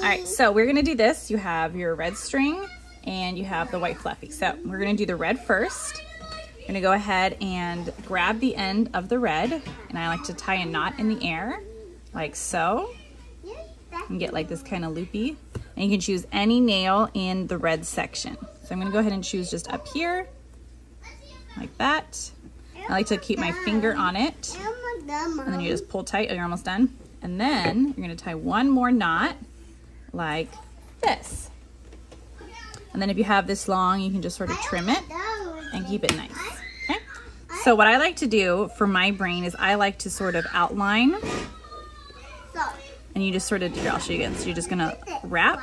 right, so we're gonna do this. You have your red string and you have the white fluffy. So we're gonna do the red first. You're gonna go ahead and grab the end of the red, and I like to tie a knot in the air, like so. And get like this kind of loopy. And you can choose any nail in the red section. So I'm gonna go ahead and choose just up here, like that. I like to keep my finger on it. And then you just pull tight. Oh, you're almost done. And then you're gonna tie one more knot like this. And then if you have this long, you can just sort of trim it and keep it nice, okay? So what I like to do for my brain is I like to sort of outline, and you just sort of do, I'll show you again. So you're just gonna wrap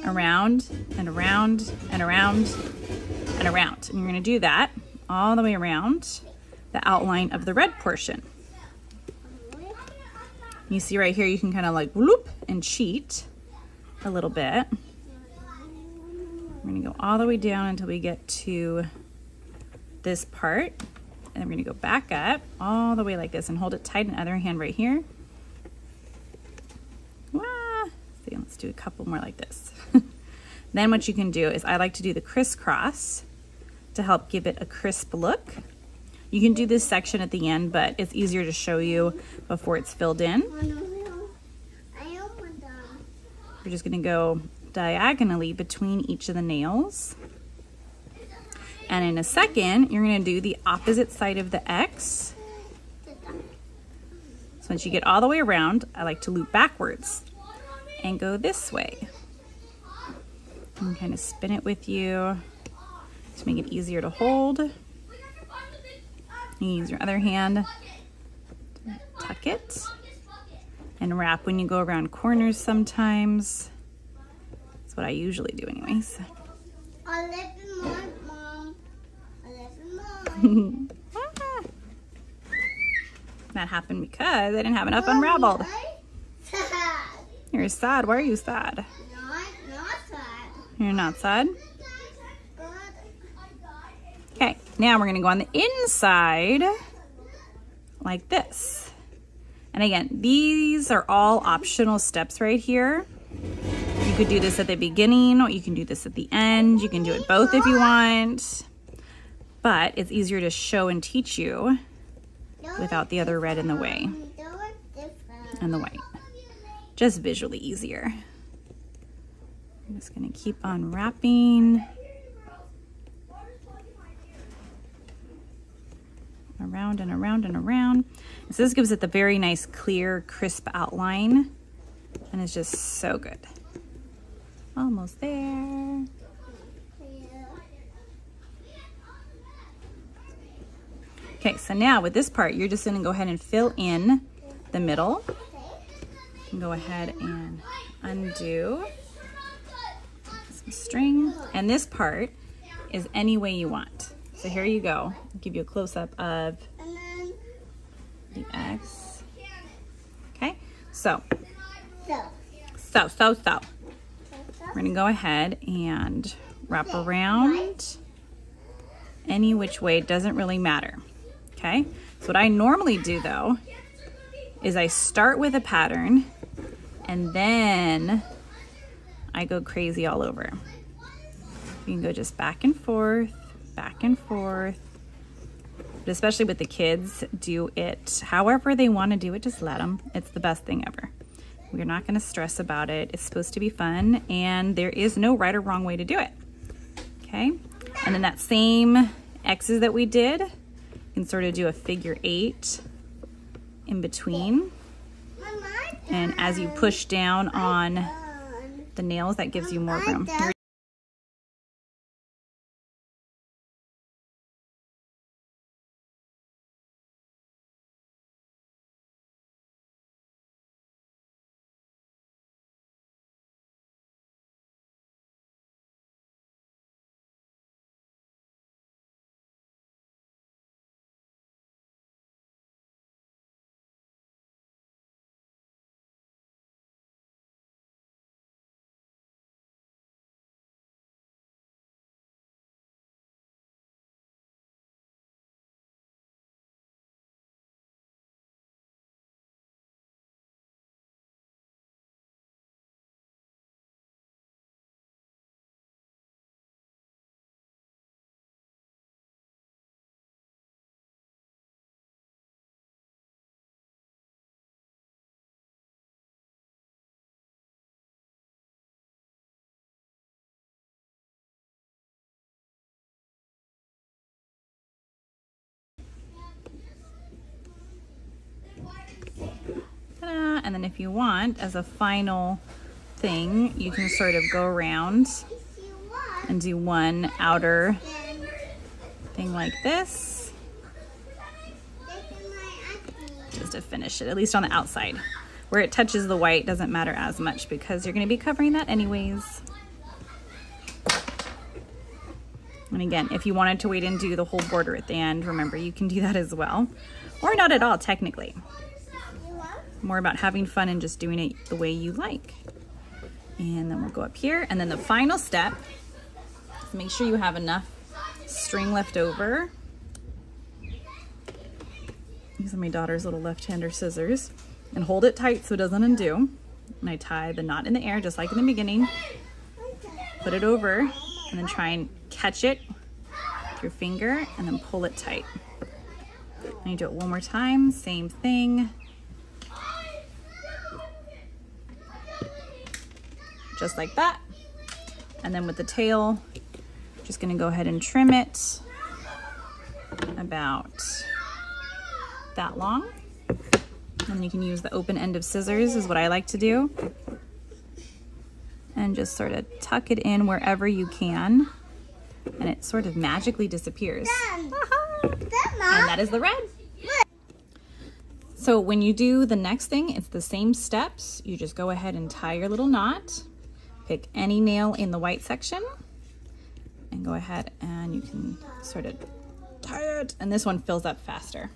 around and around and around and around. And you're gonna do that all the way around the outline of the red portion. You see right here, you can kind of like whoop and cheat a little bit. We're gonna go all the way down until we get to this part. And then we're gonna go back up all the way like this and hold it tight in the other hand right here. See, let's do a couple more like this. Then what you can do is I like to do the crisscross to help give it a crisp look. You can do this section at the end, but it's easier to show you before it's filled in. You're just gonna go diagonally between each of the nails. And in a second, you're gonna do the opposite side of the X. So once you get all the way around, I like to loop backwards and go this way. And kind of spin it with you to make it easier to hold. You can use your other hand to tuck it and wrap when you go around corners sometimes. That's what I usually do anyways. I live in Mom. I live in That happened because I didn't have enough unraveled. You're sad. Why are you sad? Not sad. You're not sad? Okay, now we're gonna go on the inside like this. And again, these are all optional steps right here. You could do this at the beginning, or you can do this at the end. You can do it both if you want, but it's easier to show and teach you without the other red in the way and the white. Just visually easier. I'm just gonna keep on wrapping around and around and around. So this gives it the very nice, clear, crisp outline, and it's just so good. Almost there. Okay, so now with this part, you're just gonna go ahead and fill in the middle. And go ahead and undo some string. And this part is any way you want. So here you go. I'll give you a close-up of the X. Okay, so. We're gonna go ahead and wrap around any which way. It doesn't really matter. Okay, so what I normally do though is I start with a pattern and then I go crazy all over. You can go just back and forth, back and forth. But especially with the kids, do it however they want to do it. Just let them. It's the best thing ever. We're not going to stress about it. It's supposed to be fun, and there is no right or wrong way to do it. Okay, and then that same X's that we did, you can sort of do a figure 8 in between. And as you push down on the nails, that gives you more room. that. And then if you want, as a final thing, you can sort of go around and do one outer thing like this, just to finish it, at least on the outside. Where it touches the white doesn't matter as much because you're going to be covering that anyways. And again, if you wanted to wait and do the whole border at the end, remember you can do that as well. Or not at all, technically. More about having fun and just doing it the way you like. And then we'll go up here. And then the final step is make sure you have enough string left over. These are my daughter's little left-hander scissors. And hold it tight so it doesn't undo. And I tie the knot in the air just like in the beginning. Put it over and then try and catch it with your finger and then pull it tight. And you do it one more time, same thing. Just like that. And then with the tail, just gonna go ahead and trim it about that long. And you can use the open end of scissors is what I like to do. And just sort of tuck it in wherever you can. And it sort of magically disappears. And that is the red. So when you do the next thing, it's the same steps. You just go ahead and tie your little knot. Pick any nail in the white section. And go ahead and you can sort of tie it. And this one fills up faster.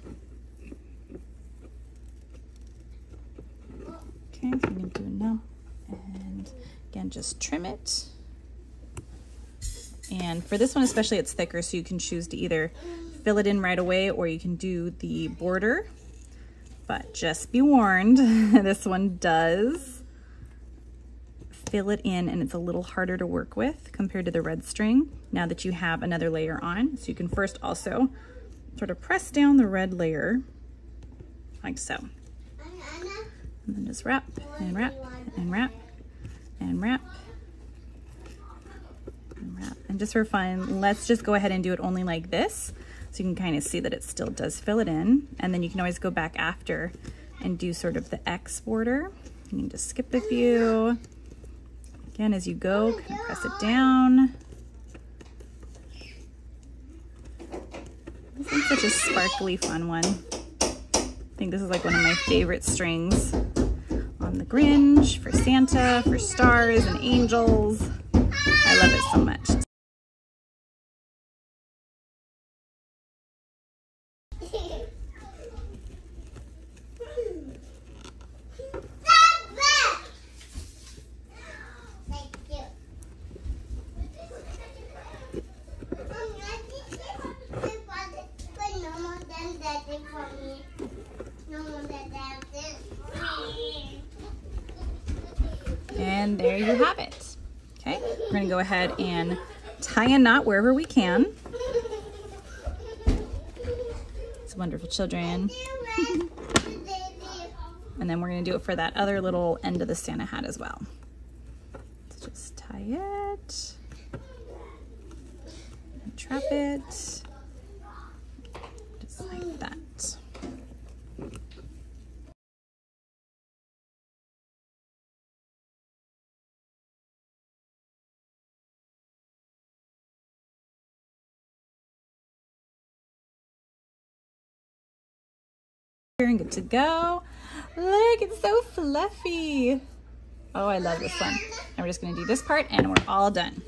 Okay, so I'm going to do it now. And again, just trim it. And for this one especially, it's thicker, so you can choose to either fill it in right away or you can do the border. But just be warned, this one does fill it in and it's a little harder to work with compared to the red string now that you have another layer on. So you can first also sort of press down the red layer like so. And then just wrap and wrap and wrap and wrap and wrap. And just for fun, let's just go ahead and do it only like this so you can kind of see that it still does fill it in. And then you can always go back after and do sort of the X border. You can just skip a few. Again, as you go, kind of press it down. This is such a sparkly, fun one. I think this is like one of my favorite strings on the Grinch, for Santa, for stars and angels. I love it so much. And there you have it. Okay, we're gonna go ahead and tie a knot wherever we can. It's wonderful, children. And then we're gonna do it for that other little end of the Santa hat as well. So just tie it, and trap it, just like that. And good to go. Look, it's so fluffy. Oh, I love this one. And we're just gonna do this part and we're all done.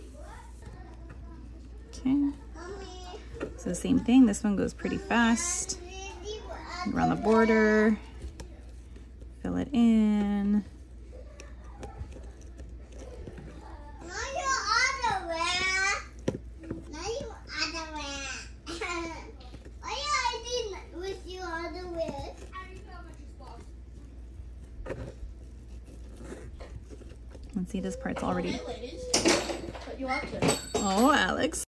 Okay. So the same thing, this one goes pretty fast. Around the border, fill it in. Let's see, this part's already. Oh, Alex.